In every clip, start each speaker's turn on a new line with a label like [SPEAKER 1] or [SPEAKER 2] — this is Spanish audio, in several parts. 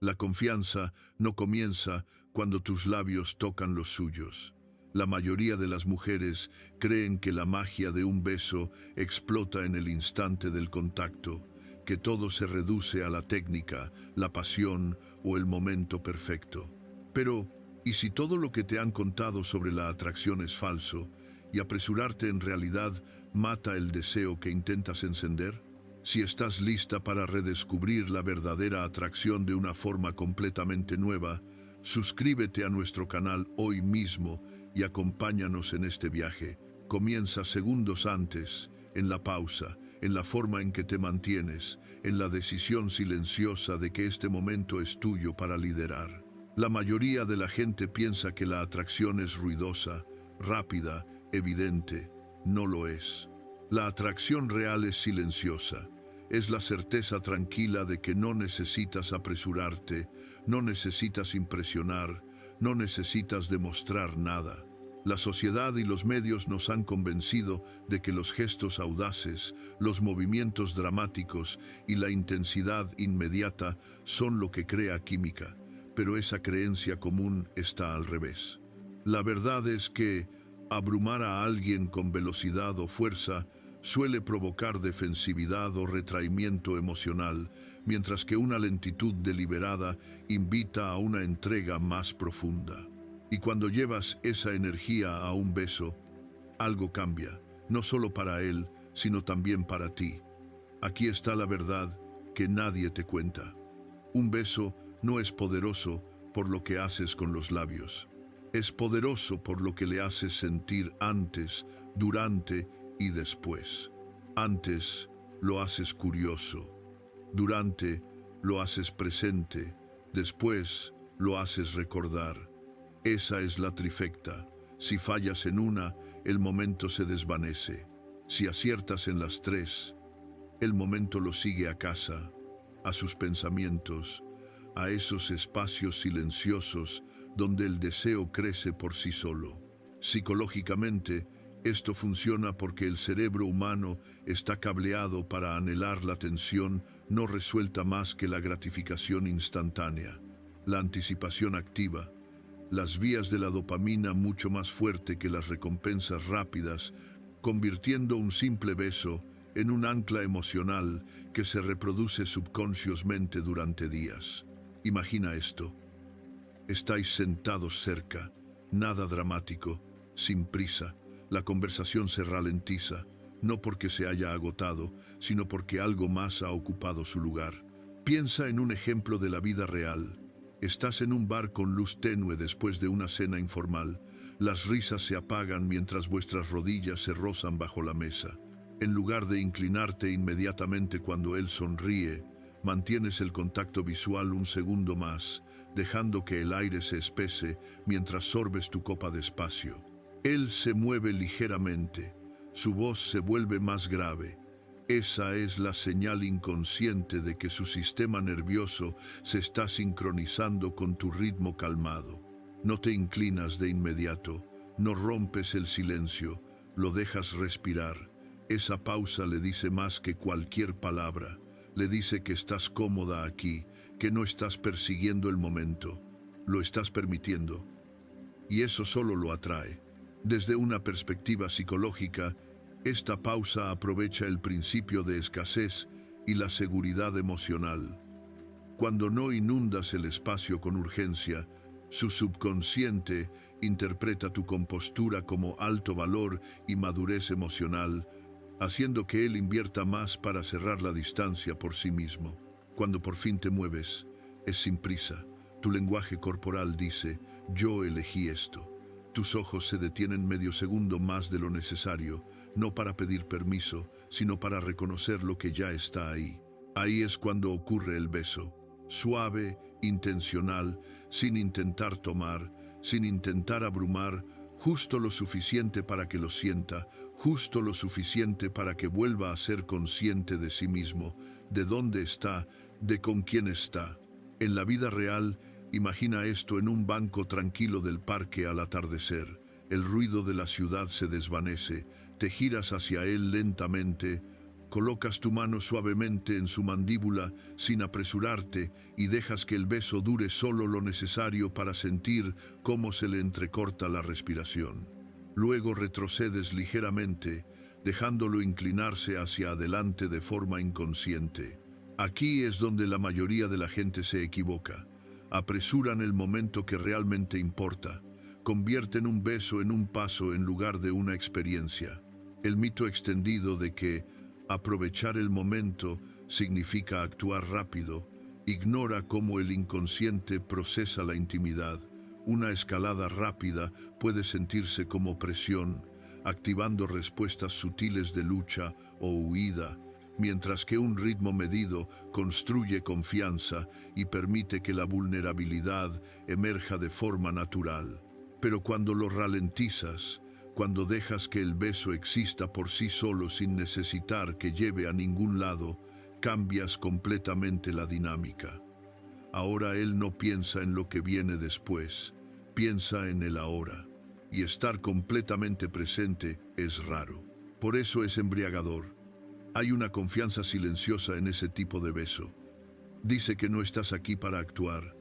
[SPEAKER 1] La confianza no comienza cuando tus labios tocan los suyos. La mayoría de las mujeres creen que la magia de un beso explota en el instante del contacto, que todo se reduce a la técnica, la pasión o el momento perfecto. Pero, ¿y si todo lo que te han contado sobre la atracción es falso, y apresurarte en realidad mata el deseo que intentas encender? Si estás lista para redescubrir la verdadera atracción de una forma completamente nueva, suscríbete a nuestro canal hoy mismo y acompáñanos en este viaje. Comienza segundos antes, en la pausa, en la forma en que te mantienes, en la decisión silenciosa de que este momento es tuyo para liderar. La mayoría de la gente piensa que la atracción es ruidosa, rápida, evidente. No lo es. La atracción real es silenciosa. Es la certeza tranquila de que no necesitas apresurarte, no necesitas impresionar, no necesitas demostrar nada. La sociedad y los medios nos han convencido de que los gestos audaces, los movimientos dramáticos y la intensidad inmediata son lo que crea química, pero esa creencia común está al revés. La verdad es que abrumar a alguien con velocidad o fuerza suele provocar defensividad o retraimiento emocional, mientras que una lentitud deliberada invita a una entrega más profunda. Y cuando llevas esa energía a un beso, algo cambia, no solo para él, sino también para ti. Aquí está la verdad que nadie te cuenta. Un beso no es poderoso por lo que haces con los labios. Es poderoso por lo que le haces sentir antes, durante y después. Antes lo haces curioso, durante lo haces presente, después lo haces recordar. Esa es la trifecta. Si fallas en una, el momento se desvanece. Si aciertas en las tres, el momento lo sigue a casa, a sus pensamientos, a esos espacios silenciosos donde el deseo crece por sí solo. Psicológicamente, esto funciona porque el cerebro humano está cableado para anhelar la tensión no resuelta más que la gratificación instantánea, la anticipación activa, las vías de la dopamina mucho más fuerte que las recompensas rápidas, convirtiendo un simple beso en un ancla emocional que se reproduce subconscientemente durante días. Imagina esto. Estáis sentados cerca, nada dramático, sin prisa. La conversación se ralentiza, no porque se haya agotado, sino porque algo más ha ocupado su lugar. Piensa en un ejemplo de la vida real. Estás en un bar con luz tenue después de una cena informal. Las risas se apagan mientras vuestras rodillas se rozan bajo la mesa. En lugar de inclinarte inmediatamente cuando él sonríe, mantienes el contacto visual un segundo más, dejando que el aire se espese mientras sorbes tu copa despacio. Él se mueve ligeramente, su voz se vuelve más grave. Esa es la señal inconsciente de que su sistema nervioso se está sincronizando con tu ritmo calmado. No te inclinas de inmediato, no rompes el silencio, lo dejas respirar. Esa pausa le dice más que cualquier palabra. Le dice que estás cómoda aquí, que no estás persiguiendo el momento, lo estás permitiendo. Y eso solo lo atrae. Desde una perspectiva psicológica, esta pausa aprovecha el principio de escasez y la seguridad emocional. Cuando no inundas el espacio con urgencia, su subconsciente interpreta tu compostura como alto valor y madurez emocional, haciendo que él invierta más para cerrar la distancia por sí mismo. Cuando por fin te mueves, es sin prisa. Tu lenguaje corporal dice, yo elegí esto. Tus ojos se detienen medio segundo más de lo necesario, no para pedir permiso, sino para reconocer lo que ya está ahí. Ahí es cuando ocurre el beso. Suave, intencional, sin intentar tomar, sin intentar abrumar, justo lo suficiente para que lo sienta, justo lo suficiente para que vuelva a ser consciente de sí mismo, de dónde está, de con quién está. En la vida real, imagina esto en un banco tranquilo del parque al atardecer. El ruido de la ciudad se desvanece, te giras hacia él lentamente, Colocas tu mano suavemente en su mandíbula sin apresurarte y dejas que el beso dure solo lo necesario para sentir cómo se le entrecorta la respiración. Luego retrocedes ligeramente, dejándolo inclinarse hacia adelante de forma inconsciente. Aquí es donde la mayoría de la gente se equivoca. Apresuran el momento que realmente importa. Convierten un beso en un paso en lugar de una experiencia. El mito extendido de que aprovechar el momento significa actuar rápido ignora cómo el inconsciente procesa la intimidad. Una escalada rápida puede sentirse como presión, activando respuestas sutiles de lucha o huida, mientras que un ritmo medido construye confianza y permite que la vulnerabilidad emerja de forma natural. Pero cuando lo ralentizas, cuando dejas que el beso exista por sí solo sin necesitar que lleve a ningún lado, cambias completamente la dinámica. Ahora él no piensa en lo que viene después, piensa en el ahora. Y estar completamente presente es raro. Por eso es embriagador. Hay una confianza silenciosa en ese tipo de beso. Dice que no estás aquí para actuar,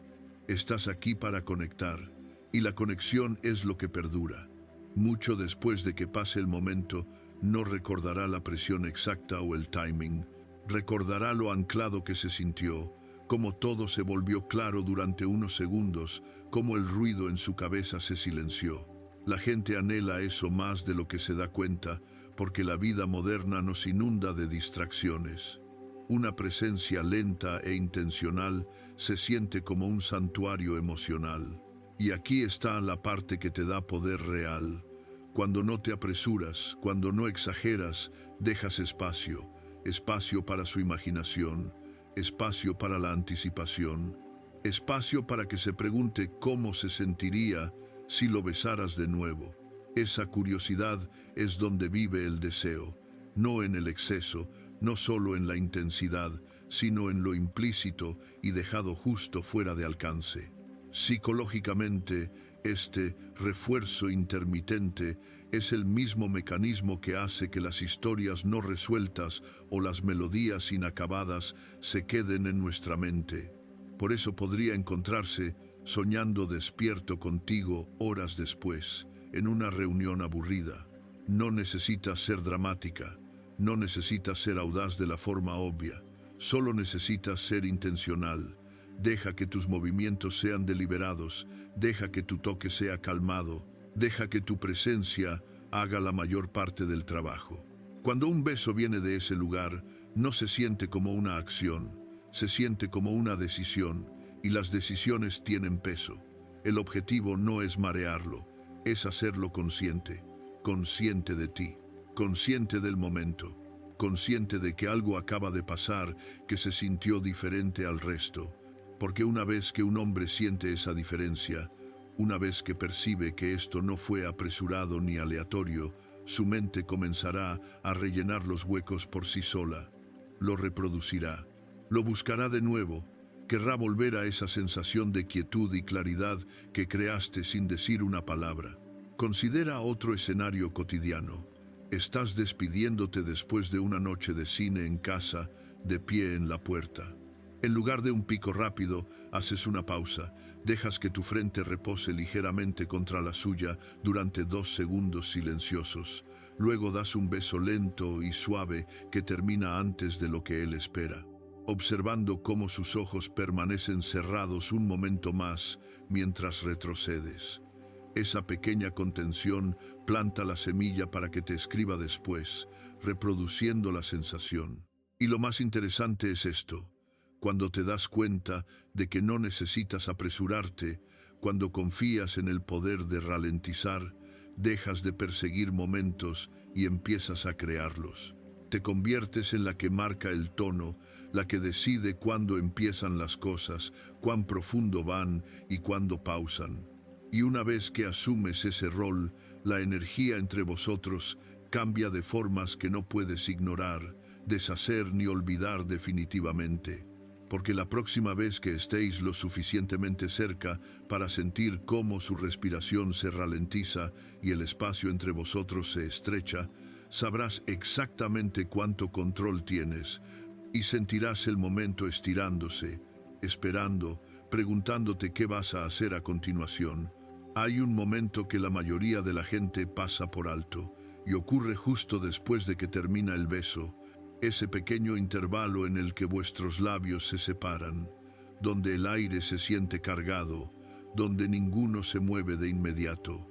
[SPEAKER 1] estás aquí para conectar, y la conexión es lo que perdura. Mucho después de que pase el momento, no recordará la presión exacta o el timing, recordará lo anclado que se sintió, cómo todo se volvió claro durante unos segundos, cómo el ruido en su cabeza se silenció. La gente anhela eso más de lo que se da cuenta, porque la vida moderna nos inunda de distracciones. Una presencia lenta e intencional se siente como un santuario emocional. Y aquí está la parte que te da poder real. Cuando no te apresuras, cuando no exageras, dejas espacio, espacio para su imaginación, espacio para la anticipación, espacio para que se pregunte cómo se sentiría si lo besaras de nuevo. Esa curiosidad es donde vive el deseo, no en el exceso, no solo en la intensidad, sino en lo implícito y dejado justo fuera de alcance. Psicológicamente, este refuerzo intermitente es el mismo mecanismo que hace que las historias no resueltas o las melodías inacabadas se queden en nuestra mente. Por eso podría encontrarse soñando despierto contigo horas después, en una reunión aburrida. No necesitas ser dramática, no necesitas ser audaz de la forma obvia, solo necesitas ser intencional. Deja que tus movimientos sean deliberados, deja que tu toque sea calmado, deja que tu presencia haga la mayor parte del trabajo. Cuando un beso viene de ese lugar, no se siente como una acción, se siente como una decisión, y las decisiones tienen peso. El objetivo no es marearlo, es hacerlo consciente, consciente de ti, consciente del momento, consciente de que algo acaba de pasar que se sintió diferente al resto. Porque una vez que un hombre siente esa diferencia, una vez que percibe que esto no fue apresurado ni aleatorio, su mente comenzará a rellenar los huecos por sí sola. Lo reproducirá, lo buscará de nuevo, querrá volver a esa sensación de quietud y claridad que creaste sin decir una palabra. Considera otro escenario cotidiano. Estás despidiéndote después de una noche de cine en casa, de pie en la puerta. En lugar de un pico rápido, haces una pausa, dejas que tu frente repose ligeramente contra la suya durante 2 segundos silenciosos. Luego das un beso lento y suave que termina antes de lo que él espera, observando cómo sus ojos permanecen cerrados un momento más mientras retrocedes. Esa pequeña contención planta la semilla para que te escriba después, reproduciendo la sensación. Y lo más interesante es esto. Cuando te das cuenta de que no necesitas apresurarte, cuando confías en el poder de ralentizar, dejas de perseguir momentos y empiezas a crearlos. Te conviertes en la que marca el tono, la que decide cuándo empiezan las cosas, cuán profundo van y cuándo pausan. Y una vez que asumes ese rol, la energía entre vosotros cambia de formas que no puedes ignorar, deshacer ni olvidar definitivamente. Porque la próxima vez que estéis lo suficientemente cerca para sentir cómo su respiración se ralentiza y el espacio entre vosotros se estrecha, sabrás exactamente cuánto control tienes y sentirás el momento estirándose, esperando, preguntándote qué vas a hacer a continuación. Hay un momento que la mayoría de la gente pasa por alto y ocurre justo después de que termina el beso, ese pequeño intervalo en el que vuestros labios se separan, donde el aire se siente cargado, donde ninguno se mueve de inmediato.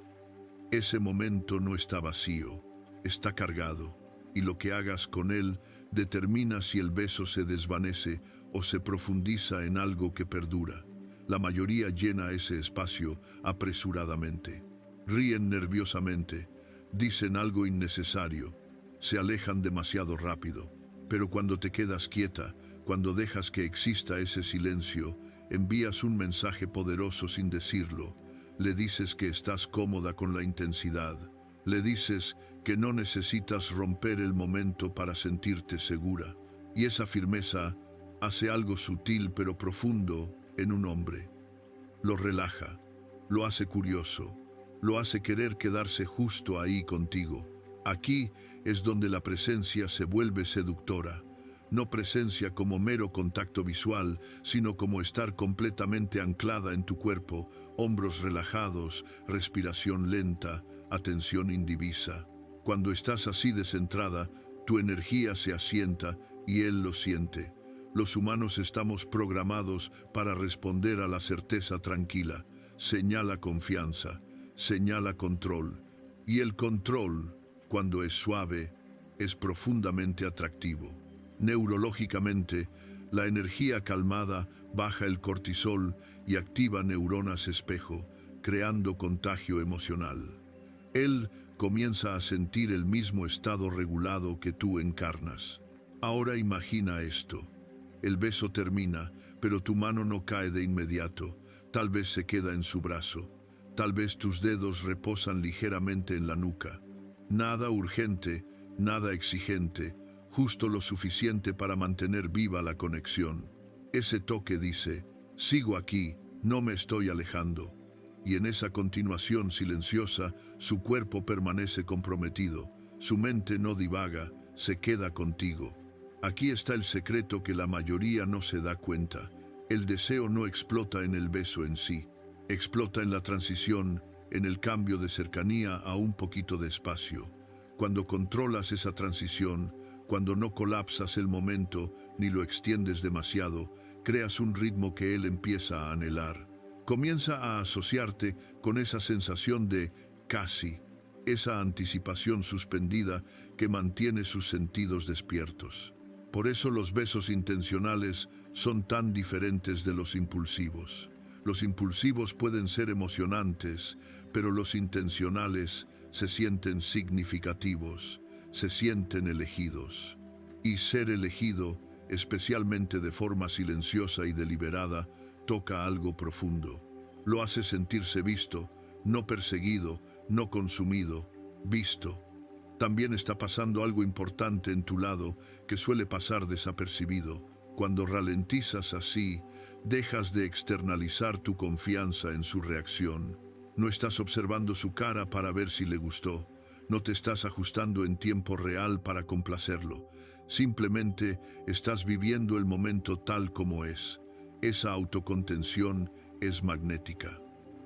[SPEAKER 1] Ese momento no está vacío, está cargado, y lo que hagas con él determina si el beso se desvanece o se profundiza en algo que perdura. La mayoría llena ese espacio apresuradamente. Ríen nerviosamente, dicen algo innecesario, se alejan demasiado rápido. Pero cuando te quedas quieta, cuando dejas que exista ese silencio, envías un mensaje poderoso sin decirlo. Le dices que estás cómoda con la intensidad. Le dices que no necesitas romper el momento para sentirte segura. Y esa firmeza hace algo sutil pero profundo en un hombre. Lo relaja, lo hace curioso, lo hace querer quedarse justo ahí contigo. Aquí es donde la presencia se vuelve seductora. No presencia como mero contacto visual, sino como estar completamente anclada en tu cuerpo, hombros relajados, respiración lenta, atención indivisa. Cuando estás así descentrada, tu energía se asienta y él lo siente. Los humanos estamos programados para responder a la certeza tranquila. Señala confianza, señala control. Y el control, cuando es suave, es profundamente atractivo. Neurológicamente, la energía calmada baja el cortisol y activa neuronas espejo, creando contagio emocional. Él comienza a sentir el mismo estado regulado que tú encarnas. Ahora imagina esto. El beso termina, pero tu mano no cae de inmediato. Tal vez se queda en su brazo. Tal vez tus dedos reposan ligeramente en la nuca. Nada urgente, nada exigente, justo lo suficiente para mantener viva la conexión. Ese toque dice, sigo aquí, no me estoy alejando. Y en esa continuación silenciosa, su cuerpo permanece comprometido, su mente no divaga, se queda contigo. Aquí está el secreto que la mayoría no se da cuenta. El deseo no explota en el beso en sí, explota en la transición, en el cambio de cercanía a un poquito de espacio. Cuando controlas esa transición, cuando no colapsas el momento ni lo extiendes demasiado, creas un ritmo que él empieza a anhelar. Comienza a asociarte con esa sensación de casi, esa anticipación suspendida que mantiene sus sentidos despiertos. Por eso los besos intencionales son tan diferentes de los impulsivos. Los impulsivos pueden ser emocionantes, pero los intencionales se sienten significativos, se sienten elegidos. Y ser elegido, especialmente de forma silenciosa y deliberada, toca algo profundo. Lo hace sentirse visto, no perseguido, no consumido, visto. También está pasando algo importante en tu lado que suele pasar desapercibido. Cuando ralentizas así, dejas de externalizar tu confianza en su reacción. No estás observando su cara para ver si le gustó. No te estás ajustando en tiempo real para complacerlo. Simplemente estás viviendo el momento tal como es. Esa autocontención es magnética.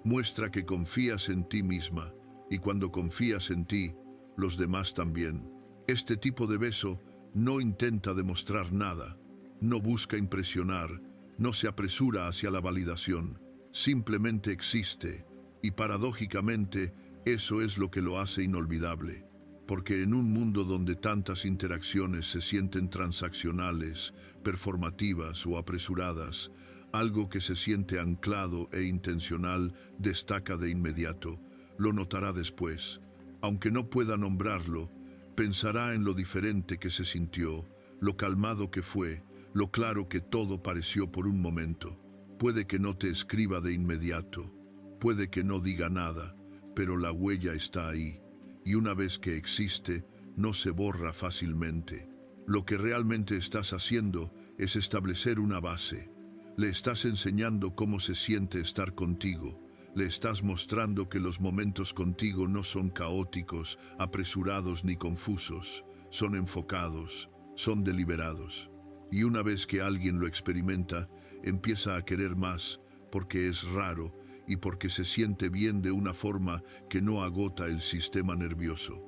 [SPEAKER 1] Muestra que confías en ti misma, y cuando confías en ti, los demás también. Este tipo de beso no intenta demostrar nada, no busca impresionar, no se apresura hacia la validación, simplemente existe, y paradójicamente eso es lo que lo hace inolvidable, porque en un mundo donde tantas interacciones se sienten transaccionales, performativas o apresuradas, algo que se siente anclado e intencional destaca de inmediato, lo notará después. Aunque no pueda nombrarlo, pensará en lo diferente que se sintió, lo calmado que fue, lo claro que todo pareció por un momento. Puede que no te escriba de inmediato, puede que no diga nada, pero la huella está ahí, y una vez que existe, no se borra fácilmente. Lo que realmente estás haciendo es establecer una base. Le estás enseñando cómo se siente estar contigo. Le estás mostrando que los momentos contigo no son caóticos, apresurados ni confusos, son enfocados, son deliberados. Y una vez que alguien lo experimenta, empieza a querer más, porque es raro y porque se siente bien de una forma que no agota el sistema nervioso.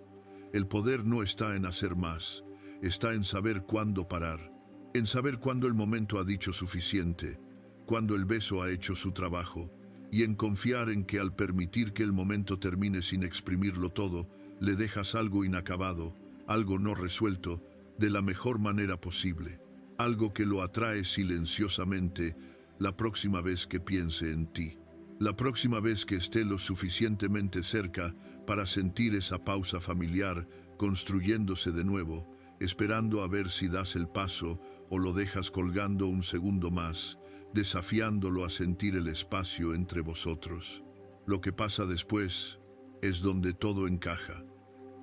[SPEAKER 1] El poder no está en hacer más, está en saber cuándo parar, en saber cuándo el momento ha dicho suficiente, cuándo el beso ha hecho su trabajo, y en confiar en que al permitir que el momento termine sin exprimirlo todo, le dejas algo inacabado, algo no resuelto, de la mejor manera posible, algo que lo atrae silenciosamente la próxima vez que piense en ti, la próxima vez que esté lo suficientemente cerca para sentir esa pausa familiar construyéndose de nuevo, esperando a ver si das el paso o lo dejas colgando un segundo más, desafiándolo a sentir el espacio entre vosotros. Lo que pasa después es donde todo encaja,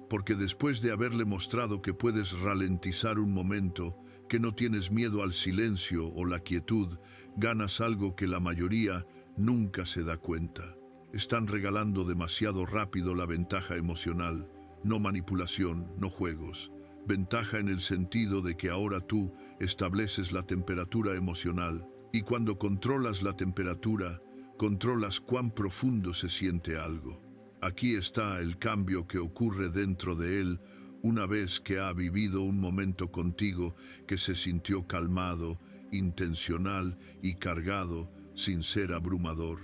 [SPEAKER 1] porque después de haberle mostrado que puedes ralentizar un momento, que no tienes miedo al silencio o la quietud, ganas algo que la mayoría nunca se da cuenta. Están regalando demasiado rápido la ventaja emocional, no manipulación, no juegos. Ventaja en el sentido de que ahora tú estableces la temperatura emocional, y cuando controlas la temperatura, controlas cuán profundo se siente algo. Aquí está el cambio que ocurre dentro de él una vez que ha vivido un momento contigo que se sintió calmado, intencional y cargado sin ser abrumador.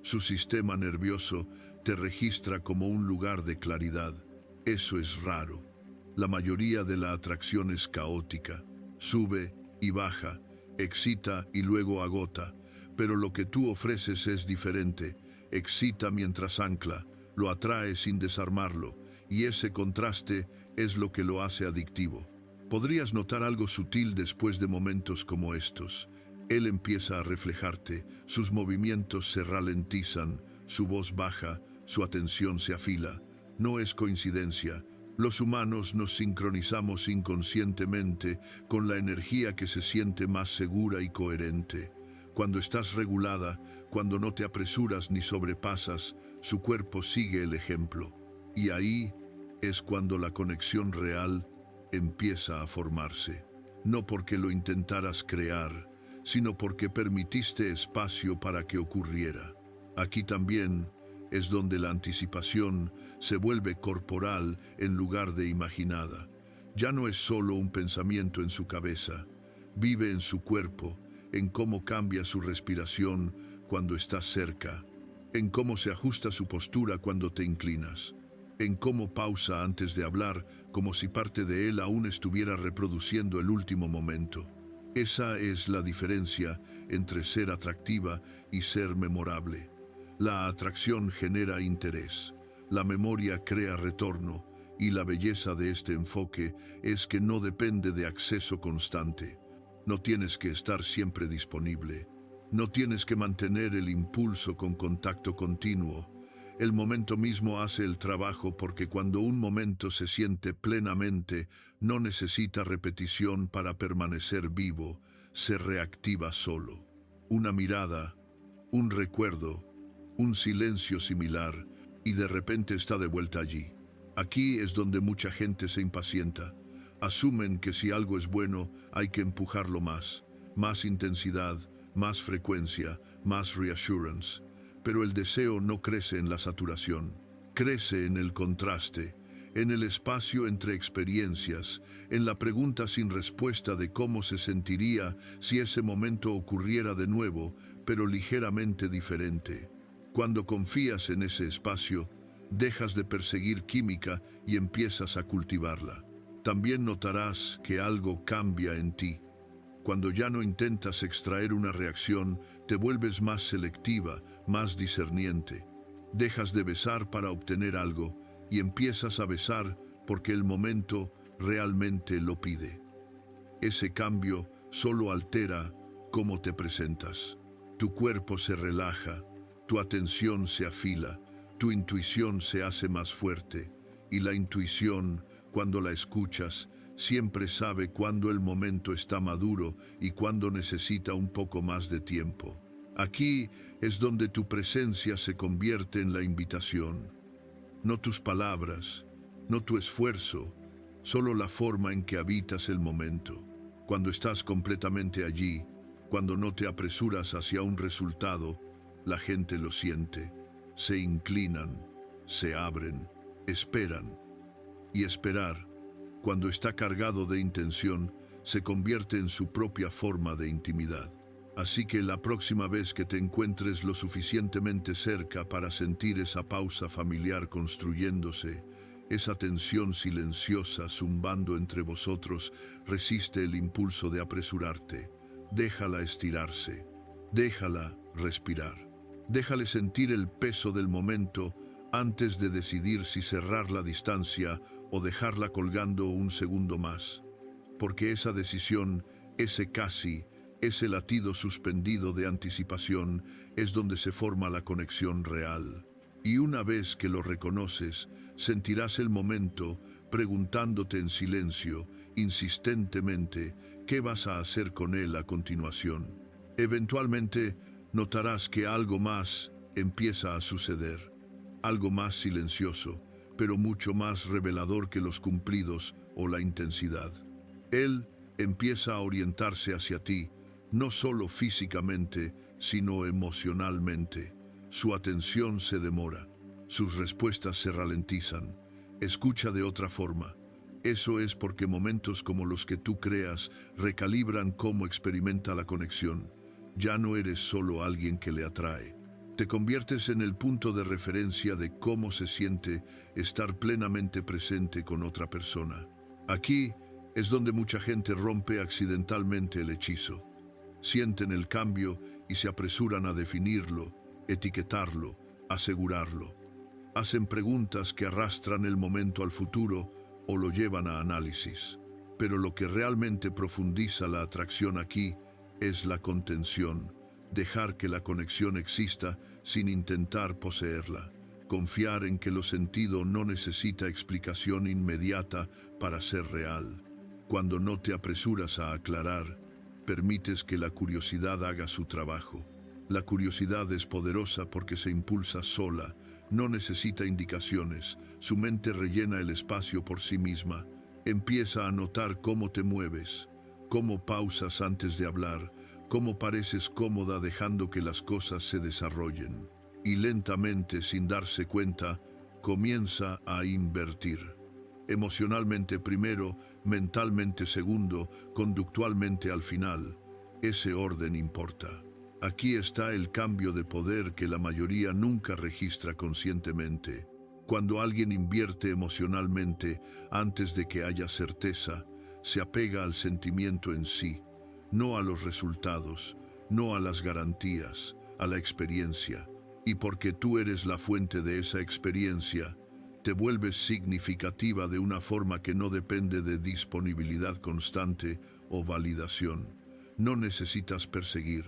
[SPEAKER 1] Su sistema nervioso te registra como un lugar de claridad. Eso es raro. La mayoría de la atracción es caótica, sube y baja, excita y luego agota, pero lo que tú ofreces es diferente, excita mientras ancla, lo atrae sin desarmarlo, y ese contraste es lo que lo hace adictivo. Podrías notar algo sutil después de momentos como estos. Él empieza a reflejarte, sus movimientos se ralentizan, su voz baja, su atención se afila. No es coincidencia. Los humanos nos sincronizamos inconscientemente con la energía que se siente más segura y coherente. Cuando estás regulada, cuando no te apresuras ni sobrepasas, su cuerpo sigue el ejemplo. Y ahí es cuando la conexión real empieza a formarse. No porque lo intentaras crear, sino porque permitiste espacio para que ocurriera. Aquí también es donde la anticipación se vuelve corporal en lugar de imaginada. Ya no es solo un pensamiento en su cabeza, vive en su cuerpo, en cómo cambia su respiración cuando estás cerca, en cómo se ajusta su postura cuando te inclinas, en cómo pausa antes de hablar como si parte de él aún estuviera reproduciendo el último momento. Esa es la diferencia entre ser atractiva y ser memorable. La atracción genera interés, la memoria crea retorno, y la belleza de este enfoque es que no depende de acceso constante. No tienes que estar siempre disponible, no tienes que mantener el impulso con contacto continuo. El momento mismo hace el trabajo porque cuando un momento se siente plenamente, no necesita repetición para permanecer vivo, se reactiva solo. Una mirada, un recuerdo, un silencio similar, y de repente está de vuelta allí. Aquí es donde mucha gente se impacienta. Asumen que si algo es bueno, hay que empujarlo más intensidad, más frecuencia, más reassurance. Pero el deseo no crece en la saturación, crece en el contraste, en el espacio entre experiencias, en la pregunta sin respuesta de cómo se sentiría si ese momento ocurriera de nuevo, pero ligeramente diferente. Cuando confías en ese espacio, dejas de perseguir química y empiezas a cultivarla. También notarás que algo cambia en ti. Cuando ya no intentas extraer una reacción, te vuelves más selectiva, más discerniente. Dejas de besar para obtener algo y empiezas a besar porque el momento realmente lo pide. Ese cambio solo altera cómo te presentas. Tu cuerpo se relaja, tu atención se afila, tu intuición se hace más fuerte, y la intuición, cuando la escuchas, siempre sabe cuándo el momento está maduro y cuándo necesita un poco más de tiempo. Aquí es donde tu presencia se convierte en la invitación. No tus palabras, no tu esfuerzo, solo la forma en que habitas el momento. Cuando estás completamente allí, cuando no te apresuras hacia un resultado, la gente lo siente. Se inclinan, se abren, esperan. Y esperar, cuando está cargado de intención, se convierte en su propia forma de intimidad. Así que la próxima vez que te encuentres lo suficientemente cerca para sentir esa pausa familiar construyéndose, esa tensión silenciosa zumbando entre vosotros, resiste el impulso de apresurarte. Déjala estirarse, déjala respirar. Déjale sentir el peso del momento antes de decidir si cerrar la distancia o dejarla colgando un segundo más. Porque esa decisión, ese casi, ese latido suspendido de anticipación es donde se forma la conexión real. Y una vez que lo reconoces, sentirás el momento preguntándote en silencio, insistentemente, qué vas a hacer con él a continuación. Eventualmente, notarás que algo más empieza a suceder, algo más silencioso, pero mucho más revelador que los cumplidos o la intensidad. Él empieza a orientarse hacia ti, no solo físicamente, sino emocionalmente. Su atención se demora, sus respuestas se ralentizan, escucha de otra forma. Eso es porque momentos como los que tú creas recalibran cómo experimenta la conexión. Ya no eres solo alguien que le atrae. Te conviertes en el punto de referencia de cómo se siente estar plenamente presente con otra persona. Aquí es donde mucha gente rompe accidentalmente el hechizo. Sienten el cambio y se apresuran a definirlo, etiquetarlo, asegurarlo. Hacen preguntas que arrastran el momento al futuro o lo llevan a análisis. Pero lo que realmente profundiza la atracción aquí es la contención, dejar que la conexión exista sin intentar poseerla, confiar en que lo sentido no necesita explicación inmediata para ser real. Cuando no te apresuras a aclarar, permites que la curiosidad haga su trabajo. La curiosidad es poderosa porque se impulsa sola, no necesita indicaciones, su mente rellena el espacio por sí misma. Empieza a notar cómo te mueves, cómo pausas antes de hablar, cómo pareces cómoda dejando que las cosas se desarrollen. Y lentamente, sin darse cuenta, comienza a invertir. Emocionalmente primero, mentalmente segundo, conductualmente al final. Ese orden importa. Aquí está el cambio de poder que la mayoría nunca registra conscientemente. Cuando alguien invierte emocionalmente antes de que haya certeza, se apega al sentimiento en sí, no a los resultados, no a las garantías, a la experiencia. Y porque tú eres la fuente de esa experiencia, te vuelves significativa de una forma que no depende de disponibilidad constante o validación. No necesitas perseguir.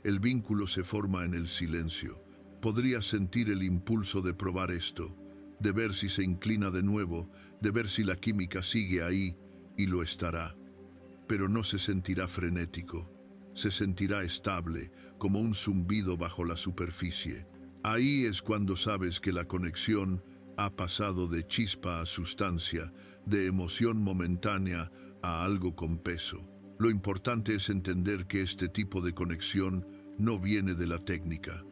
[SPEAKER 1] El vínculo se forma en el silencio. Podrías sentir el impulso de probar esto, de ver si se inclina de nuevo, de ver si la química sigue ahí, y lo estará. Pero no se sentirá frenético. Se sentirá estable, como un zumbido bajo la superficie. Ahí es cuando sabes que la conexión ha pasado de chispa a sustancia, de emoción momentánea a algo con peso. Lo importante es entender que este tipo de conexión no viene de la técnica,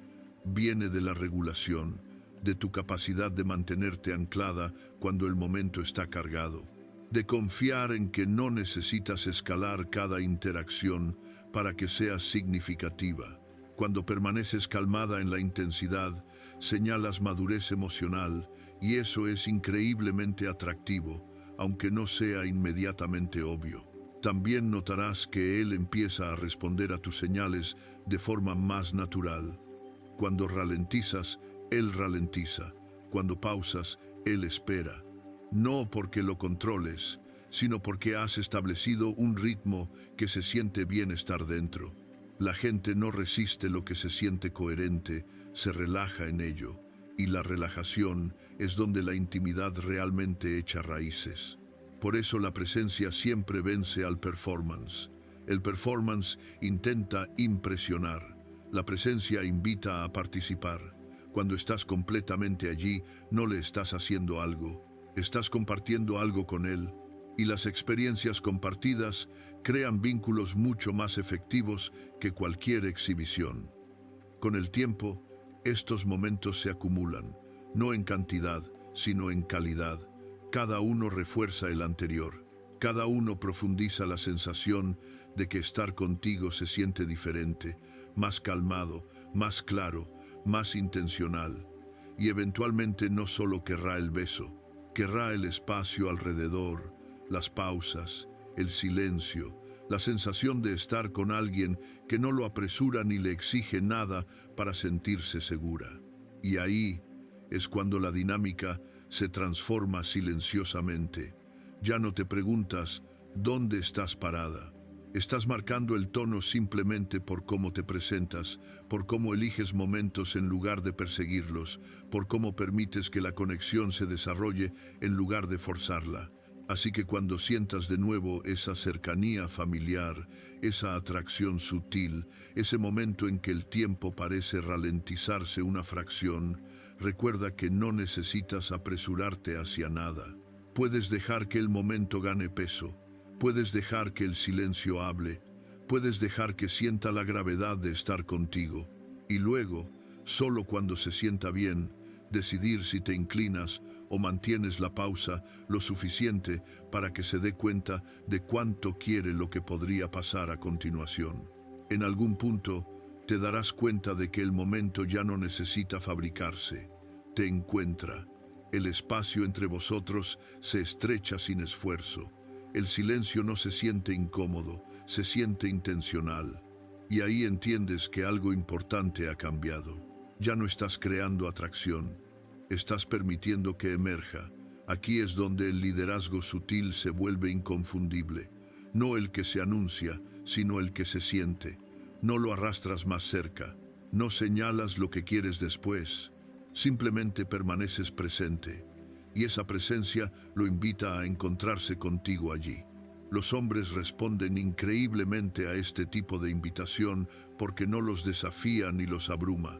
[SPEAKER 1] viene de la regulación, de tu capacidad de mantenerte anclada cuando el momento está cargado, de confiar en que no necesitas escalar cada interacción para que sea significativa. Cuando permaneces calmada en la intensidad, señalas madurez emocional, y eso es increíblemente atractivo, aunque no sea inmediatamente obvio. También notarás que él empieza a responder a tus señales de forma más natural. Cuando ralentizas, él ralentiza. Cuando pausas, él espera. No porque lo controles, sino porque has establecido un ritmo que se siente bien estar dentro. La gente no resiste lo que se siente coherente, se relaja en ello. Y la relajación es donde la intimidad realmente echa raíces. Por eso la presencia siempre vence al performance. El performance intenta impresionar, La presencia invita a participar. Cuando estás completamente allí, no le estás haciendo algo, estás compartiendo algo con él. Y las experiencias compartidas crean vínculos mucho más efectivos que cualquier exhibición. Con el tiempo, estos momentos se acumulan, no en cantidad, sino en calidad. Cada uno refuerza el anterior. Cada uno profundiza la sensación de que estar contigo se siente diferente, más calmado, más claro, más intencional. Y eventualmente no solo querrá el beso, querrá el espacio alrededor, las pausas, el silencio, la sensación de estar con alguien que no lo apresura ni le exige nada para sentirse segura. Y ahí es cuando la dinámica se transforma silenciosamente. Ya no te preguntas, ¿dónde estás parada? Estás marcando el tono simplemente por cómo te presentas, por cómo eliges momentos en lugar de perseguirlos, por cómo permites que la conexión se desarrolle en lugar de forzarla. Así que cuando sientas de nuevo esa cercanía familiar, esa atracción sutil, ese momento en que el tiempo parece ralentizarse una fracción, recuerda que no necesitas apresurarte hacia nada. Puedes dejar que el momento gane peso, puedes dejar que el silencio hable, puedes dejar que sienta la gravedad de estar contigo. Y luego, solo cuando se sienta bien, decidir si te inclinas o mantienes la pausa lo suficiente para que se dé cuenta de cuánto quiere lo que podría pasar a continuación. En algún punto, te darás cuenta de que el momento ya no necesita fabricarse, te encuentra. El espacio entre vosotros se estrecha sin esfuerzo. El silencio no se siente incómodo, se siente intencional. Y ahí entiendes que algo importante ha cambiado. Ya no estás creando atracción, estás permitiendo que emerja. Aquí es donde el liderazgo sutil se vuelve inconfundible. No el que se anuncia, sino el que se siente. No lo arrastras más cerca, no señalas lo que quieres después. Simplemente permaneces presente, y esa presencia lo invita a encontrarse contigo allí. Los hombres responden increíblemente a este tipo de invitación porque no los desafía ni los abruma.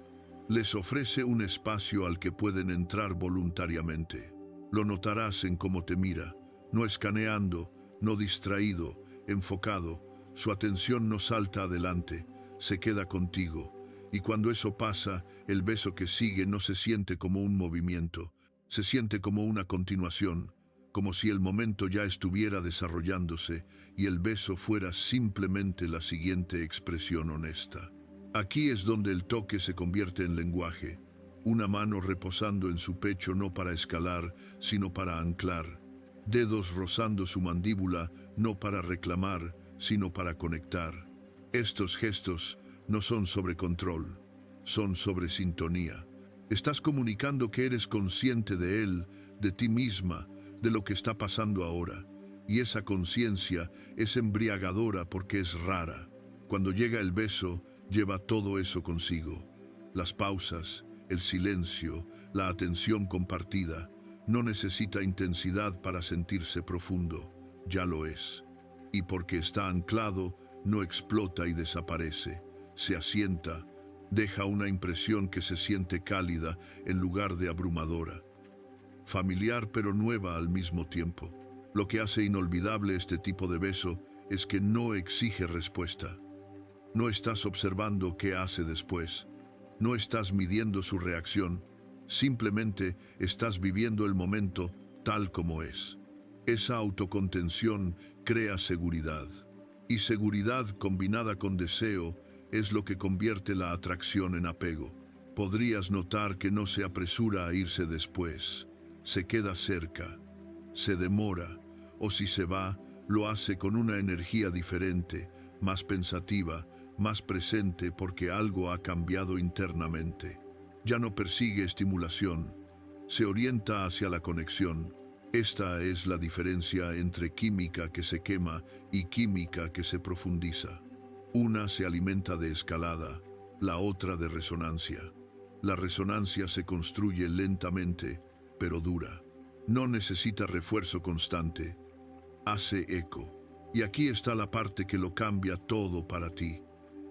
[SPEAKER 1] Les ofrece un espacio al que pueden entrar voluntariamente. Lo notarás en cómo te mira, no escaneando, no distraído, enfocado. Su atención no salta adelante, se queda contigo. Y cuando eso pasa, el beso que sigue no se siente como un movimiento, se siente como una continuación, como si el momento ya estuviera desarrollándose y el beso fuera simplemente la siguiente expresión honesta. Aquí es donde el toque se convierte en lenguaje, una mano reposando en su pecho no para escalar, sino para anclar, dedos rozando su mandíbula no para reclamar, sino para conectar. Estos gestos no son sobre control, son sobre sintonía. Estás comunicando que eres consciente de él, de ti misma, de lo que está pasando ahora. Y esa conciencia es embriagadora porque es rara. Cuando llega el beso, lleva todo eso consigo. Las pausas, el silencio, la atención compartida. No necesita intensidad para sentirse profundo, ya lo es. Y porque está anclado, no explota y desaparece. Se asienta, deja una impresión que se siente cálida en lugar de abrumadora. Familiar pero nueva al mismo tiempo. Lo que hace inolvidable este tipo de beso es que no exige respuesta. No estás observando qué hace después. No estás midiendo su reacción. Simplemente estás viviendo el momento tal como es. Esa autocontención crea seguridad. Y seguridad combinada con deseo es lo que convierte la atracción en apego. Podrías notar que no se apresura a irse después. Se queda cerca. Se demora. O si se va, lo hace con una energía diferente, más pensativa, más presente porque algo ha cambiado internamente. Ya no persigue estimulación, se orienta hacia la conexión. Esta es la diferencia entre química que se quema y química que se profundiza. Una se alimenta de escalada, la otra de resonancia. La resonancia se construye lentamente, pero dura. No necesita refuerzo constante. Hace eco. Y aquí está la parte que lo cambia todo para ti.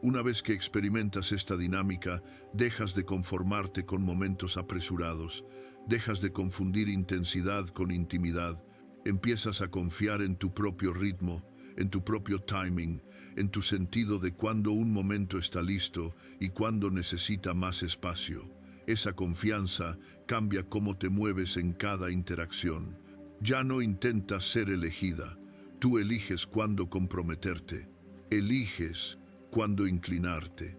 [SPEAKER 1] Una vez que experimentas esta dinámica, dejas de conformarte con momentos apresurados, dejas de confundir intensidad con intimidad, empiezas a confiar en tu propio ritmo, en tu propio timing, en tu sentido de cuándo un momento está listo y cuándo necesita más espacio. Esa confianza cambia cómo te mueves en cada interacción. Ya no intentas ser elegida, tú eliges cuándo comprometerte, eliges cuándo inclinarte,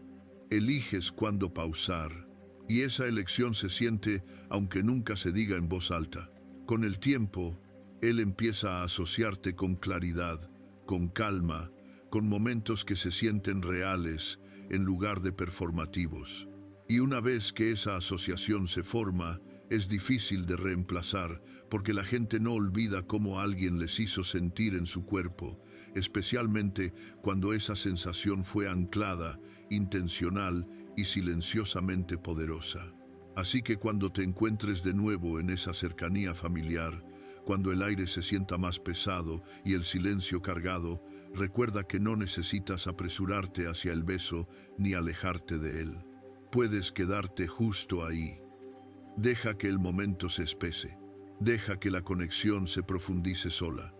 [SPEAKER 1] eliges cuándo pausar, y esa elección se siente aunque nunca se diga en voz alta. Con el tiempo, él empieza a asociarte con claridad, con calma, con momentos que se sienten reales en lugar de performativos. Y una vez que esa asociación se forma, es difícil de reemplazar, porque la gente no olvida cómo alguien les hizo sentir en su cuerpo, especialmente cuando esa sensación fue anclada, intencional y silenciosamente poderosa. Así que cuando te encuentres de nuevo en esa cercanía familiar, cuando el aire se sienta más pesado y el silencio cargado, recuerda que no necesitas apresurarte hacia el beso ni alejarte de él. Puedes quedarte justo ahí. Deja que el momento se espese. Deja que la conexión se profundice sola.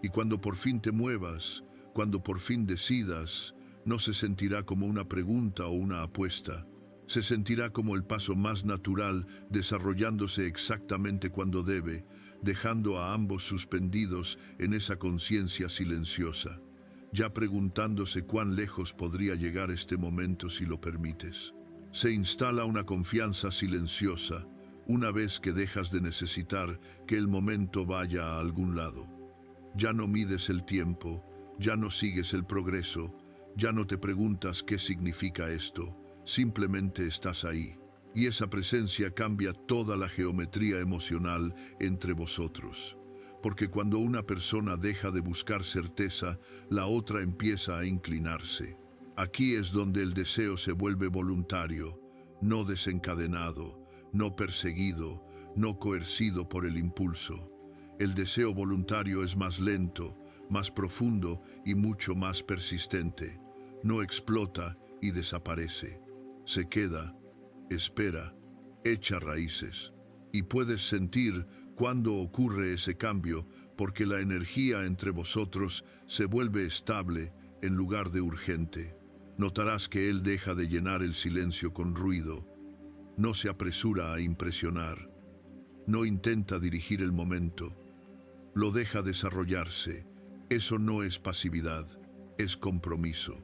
[SPEAKER 1] Y cuando por fin te muevas, cuando por fin decidas, no se sentirá como una pregunta o una apuesta. Se sentirá como el paso más natural, desarrollándose exactamente cuando debe, dejando a ambos suspendidos en esa conciencia silenciosa, ya preguntándose cuán lejos podría llegar este momento si lo permites. Se instala una confianza silenciosa una vez que dejas de necesitar que el momento vaya a algún lado. Ya no mides el tiempo, ya no sigues el progreso, ya no te preguntas qué significa esto, simplemente estás ahí. Y esa presencia cambia toda la geometría emocional entre vosotros. Porque cuando una persona deja de buscar certeza, la otra empieza a inclinarse. Aquí es donde el deseo se vuelve voluntario, no desencadenado, no perseguido, no coercido por el impulso. El deseo voluntario es más lento, más profundo y mucho más persistente. No explota y desaparece. Se queda, espera, echa raíces. Y puedes sentir cuándo ocurre ese cambio, porque la energía entre vosotros se vuelve estable en lugar de urgente. Notarás que él deja de llenar el silencio con ruido. No se apresura a impresionar. No intenta dirigir el momento. Lo deja desarrollarse. Eso no es pasividad, es compromiso.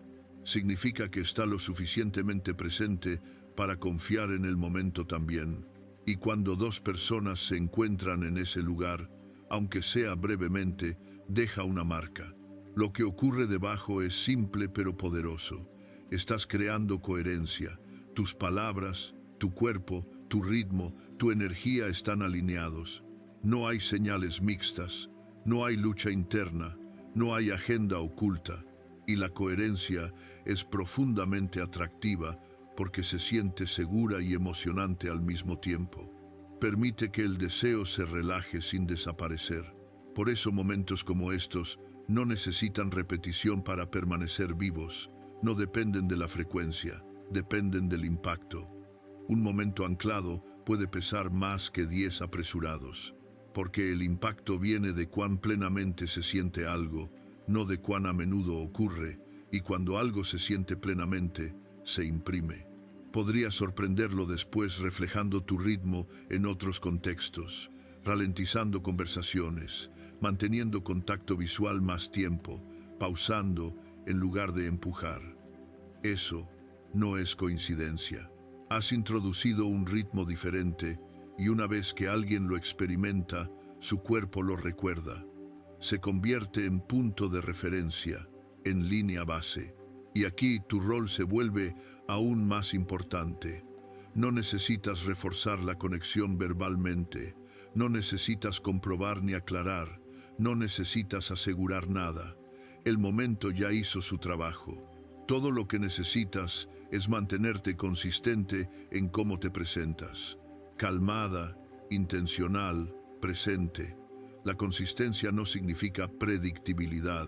[SPEAKER 1] Significa que está lo suficientemente presente para confiar en el momento también. Y cuando dos personas se encuentran en ese lugar, aunque sea brevemente, deja una marca. Lo que ocurre debajo es simple pero poderoso. Estás creando coherencia. Tus palabras, tu cuerpo, tu ritmo, tu energía están alineados. No hay señales mixtas, no hay lucha interna, no hay agenda oculta. Y la coherencia es profundamente atractiva porque se siente segura y emocionante al mismo tiempo. Permite que el deseo se relaje sin desaparecer. Por eso momentos como estos no necesitan repetición para permanecer vivos. No dependen de la frecuencia, dependen del impacto. Un momento anclado puede pesar más que 10 apresurados, porque el impacto viene de cuán plenamente se siente algo, no de cuán a menudo ocurre, y cuando algo se siente plenamente, se imprime. Podría sorprenderlo después reflejando tu ritmo en otros contextos, ralentizando conversaciones, manteniendo contacto visual más tiempo, pausando en lugar de empujar. Eso no es coincidencia. Has introducido un ritmo diferente y una vez que alguien lo experimenta, su cuerpo lo recuerda. Se convierte en punto de referencia, en línea base. Y aquí tu rol se vuelve aún más importante. No necesitas reforzar la conexión verbalmente, no necesitas comprobar ni aclarar, no necesitas asegurar nada. El momento ya hizo su trabajo. Todo lo que necesitas es mantenerte consistente en cómo te presentas. Calmada, intencional, presente. La consistencia no significa predictibilidad,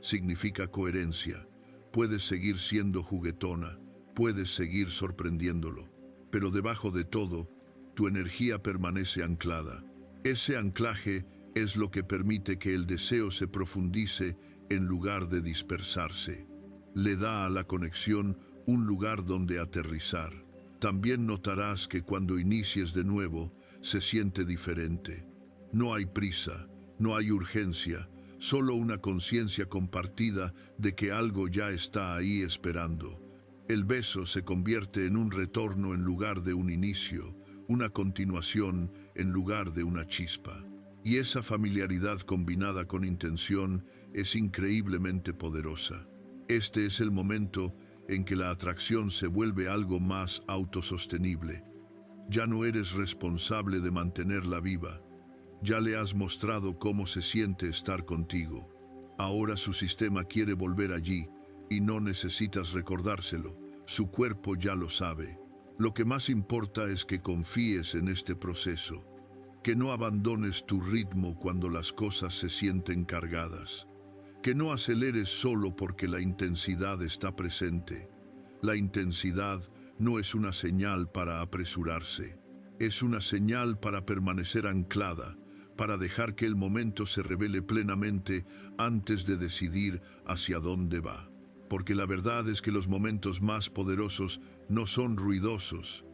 [SPEAKER 1] significa coherencia. Puedes seguir siendo juguetona, puedes seguir sorprendiéndolo, pero debajo de todo, tu energía permanece anclada. Ese anclaje es lo que permite que el deseo se profundice en lugar de dispersarse. Le da a la conexión un lugar donde aterrizar. También notarás que cuando inicies de nuevo, se siente diferente. No hay prisa, no hay urgencia, solo una conciencia compartida de que algo ya está ahí esperando. El beso se convierte en un retorno en lugar de un inicio, una continuación en lugar de una chispa. Y esa familiaridad combinada con intención es increíblemente poderosa. Este es el momento en que la atracción se vuelve algo más autosostenible. Ya no eres responsable de mantenerla viva. Ya le has mostrado cómo se siente estar contigo. Ahora su sistema quiere volver allí y no necesitas recordárselo. Su cuerpo ya lo sabe. Lo que más importa es que confíes en este proceso, que no abandones tu ritmo cuando las cosas se sienten cargadas, que no aceleres solo porque la intensidad está presente. La intensidad no es una señal para apresurarse, es una señal para permanecer anclada, para dejar que el momento se revele plenamente antes de decidir hacia dónde va. Porque la verdad es que los momentos más poderosos no son ruidosos,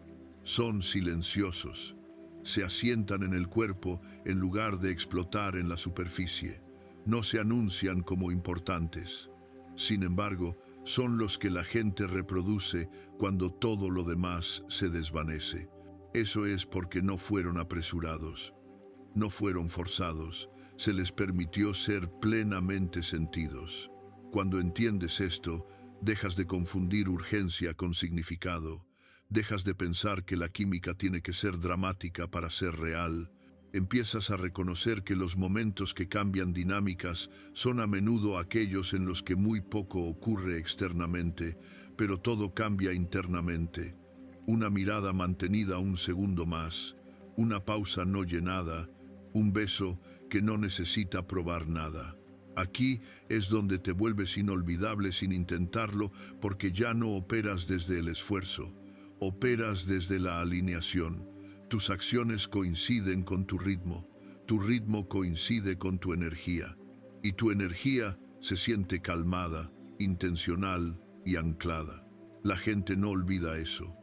[SPEAKER 1] son silenciosos. Se asientan en el cuerpo en lugar de explotar en la superficie. No se anuncian como importantes. Sin embargo, son los que la gente reproduce cuando todo lo demás se desvanece. Eso es porque no fueron apresurados, no fueron forzados, se les permitió ser plenamente sentidos. Cuando entiendes esto, dejas de confundir urgencia con significado, dejas de pensar que la química tiene que ser dramática para ser real, empiezas a reconocer que los momentos que cambian dinámicas son a menudo aquellos en los que muy poco ocurre externamente, pero todo cambia internamente. Una mirada mantenida un segundo más, una pausa no llenada, un beso que no necesita probar nada. Aquí es donde te vuelves inolvidable sin intentarlo, porque ya no operas desde el esfuerzo, operas desde la alineación. Tus acciones coinciden con tu ritmo coincide con tu energía, y tu energía se siente calmada, intencional y anclada. La gente no olvida eso.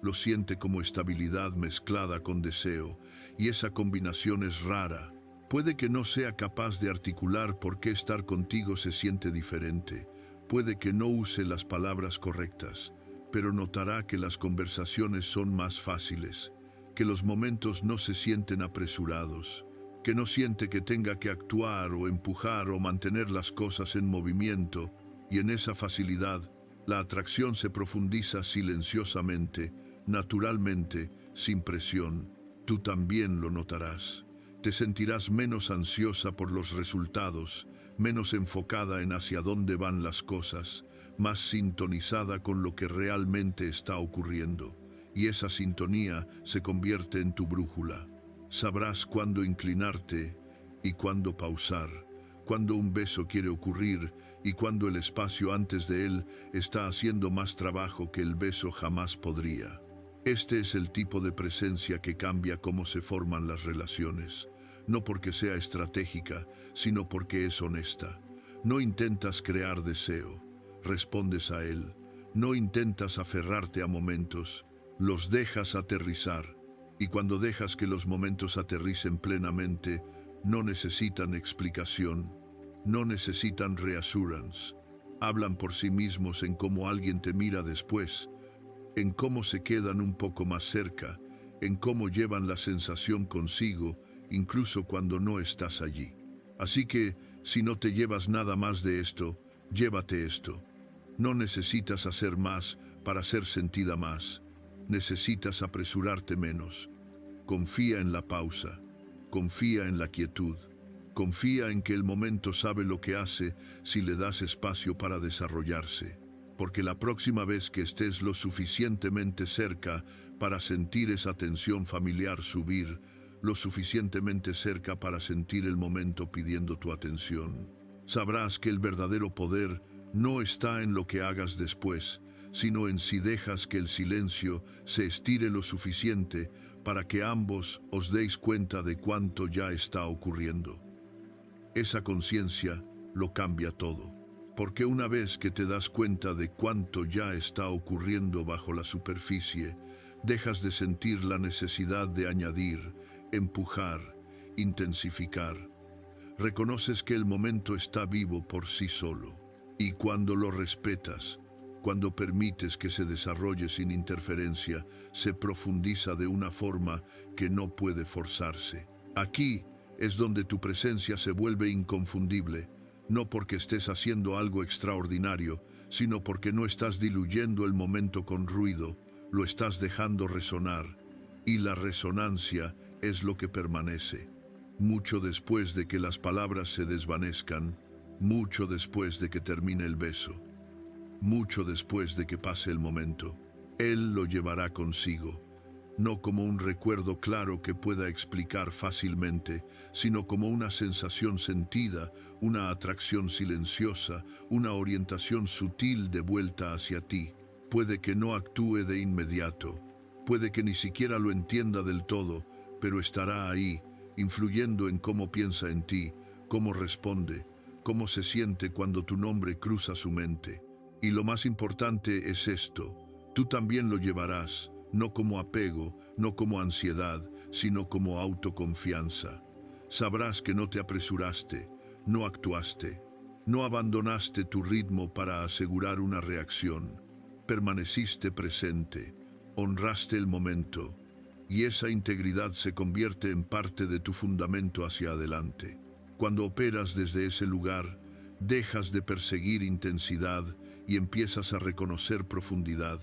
[SPEAKER 1] Lo siente como estabilidad mezclada con deseo, y esa combinación es rara. Puede que no sea capaz de articular por qué estar contigo se siente diferente. Puede que no use las palabras correctas, pero notará que las conversaciones son más fáciles, que los momentos no se sienten apresurados, que no siente que tenga que actuar o empujar o mantener las cosas en movimiento, y en esa facilidad, la atracción se profundiza silenciosamente, naturalmente, sin presión. Tú también lo notarás. Te sentirás menos ansiosa por los resultados, menos enfocada en hacia dónde van las cosas, más sintonizada con lo que realmente está ocurriendo. Y esa sintonía se convierte en tu brújula. Sabrás cuándo inclinarte y cuándo pausar, cuándo un beso quiere ocurrir y cuándo el espacio antes de él está haciendo más trabajo que el beso jamás podría. Este es el tipo de presencia que cambia cómo se forman las relaciones. No porque sea estratégica, sino porque es honesta. No intentas crear deseo, respondes a él. No intentas aferrarte a momentos, los dejas aterrizar. Y cuando dejas que los momentos aterricen plenamente, no necesitan explicación, no necesitan reassurance. Hablan por sí mismos en cómo alguien te mira después, en cómo se quedan un poco más cerca, en cómo llevan la sensación consigo, incluso cuando no estás allí. Así que, si no te llevas nada más de esto, llévate esto. No necesitas hacer más para ser sentida más. Necesitas apresurarte menos. Confía en la pausa. Confía en la quietud. Confía en que el momento sabe lo que hace si le das espacio para desarrollarse. Porque la próxima vez que estés lo suficientemente cerca para sentir esa tensión familiar subir, lo suficientemente cerca para sentir el momento pidiendo tu atención, sabrás que el verdadero poder no está en lo que hagas después, sino en si dejas que el silencio se estire lo suficiente para que ambos os deis cuenta de cuánto ya está ocurriendo. Esa conciencia lo cambia todo, porque una vez que te das cuenta de cuánto ya está ocurriendo bajo la superficie, dejas de sentir la necesidad de añadir, empujar, intensificar. Reconoces que el momento está vivo por sí solo, y cuando lo respetas, cuando permites que se desarrolle sin interferencia, se profundiza de una forma que no puede forzarse. Aquí es donde tu presencia se vuelve inconfundible, no porque estés haciendo algo extraordinario, sino porque no estás diluyendo el momento con ruido, lo estás dejando resonar, y la resonancia es lo que permanece. Mucho después de que las palabras se desvanezcan, mucho después de que termine el beso, mucho después de que pase el momento, Él lo llevará consigo, no como un recuerdo claro que pueda explicar fácilmente, sino como una sensación sentida, una atracción silenciosa, una orientación sutil de vuelta hacia ti. Puede que no actúe de inmediato, puede que ni siquiera lo entienda del todo, pero estará ahí, influyendo en cómo piensa en ti, cómo responde, cómo se siente cuando tu nombre cruza su mente. Y lo más importante es esto: tú también lo llevarás, no como apego, no como ansiedad, sino como autoconfianza. Sabrás que no te apresuraste, no actuaste, no abandonaste tu ritmo para asegurar una reacción. Permaneciste presente, honraste el momento, y esa integridad se convierte en parte de tu fundamento hacia adelante. Cuando operas desde ese lugar, dejas de perseguir intensidad y empiezas a reconocer profundidad.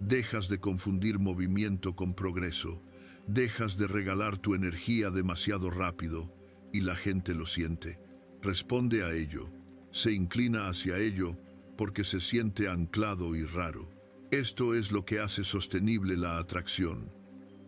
[SPEAKER 1] Dejas de confundir movimiento con progreso, dejas de regalar tu energía demasiado rápido, y la gente lo siente. Responde a ello, se inclina hacia ello porque se siente anclado y raro. Esto es lo que hace sostenible la atracción.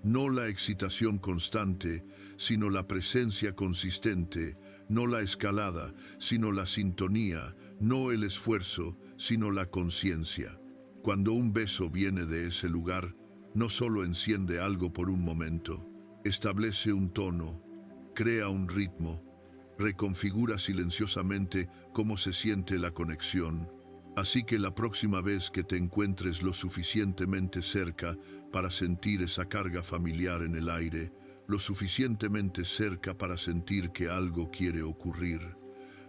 [SPEAKER 1] No la excitación constante, sino la presencia consistente, no la escalada, sino la sintonía, no el esfuerzo, sino la conciencia. Cuando un beso viene de ese lugar, no solo enciende algo por un momento, establece un tono, crea un ritmo, reconfigura silenciosamente cómo se siente la conexión. Así que la próxima vez que te encuentres lo suficientemente cerca para sentir esa carga familiar en el aire, lo suficientemente cerca para sentir que algo quiere ocurrir,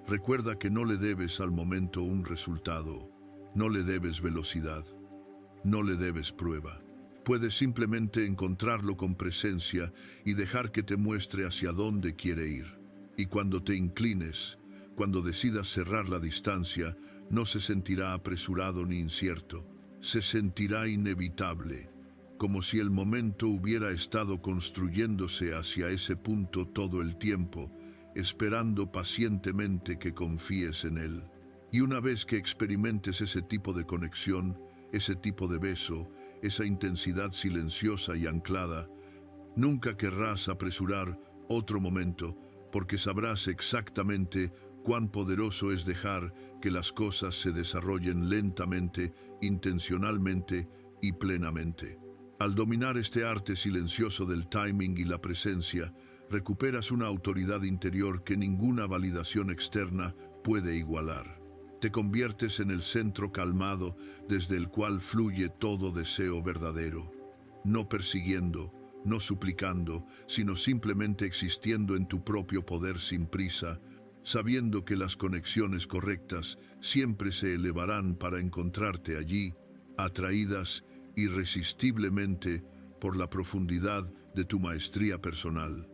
[SPEAKER 1] recuerda que no le debes al momento un resultado, no le debes velocidad, no le debes prueba. Puedes simplemente encontrarlo con presencia y dejar que te muestre hacia dónde quiere ir. Y cuando te inclines, cuando decidas cerrar la distancia, no se sentirá apresurado ni incierto, se sentirá inevitable, como si el momento hubiera estado construyéndose hacia ese punto todo el tiempo, esperando pacientemente que confíes en él. Y una vez que experimentes ese tipo de conexión, ese tipo de beso, esa intensidad silenciosa y anclada, nunca querrás apresurar otro momento, porque sabrás exactamente cuán poderoso es dejar que las cosas se desarrollen lentamente, intencionalmente y plenamente. Al dominar este arte silencioso del timing y la presencia, recuperas una autoridad interior que ninguna validación externa puede igualar. Te conviertes en el centro calmado desde el cual fluye todo deseo verdadero, no persiguiendo, no suplicando, sino simplemente existiendo en tu propio poder sin prisa, sabiendo que las conexiones correctas siempre se elevarán para encontrarte allí, atraídas irresistiblemente por la profundidad de tu maestría personal.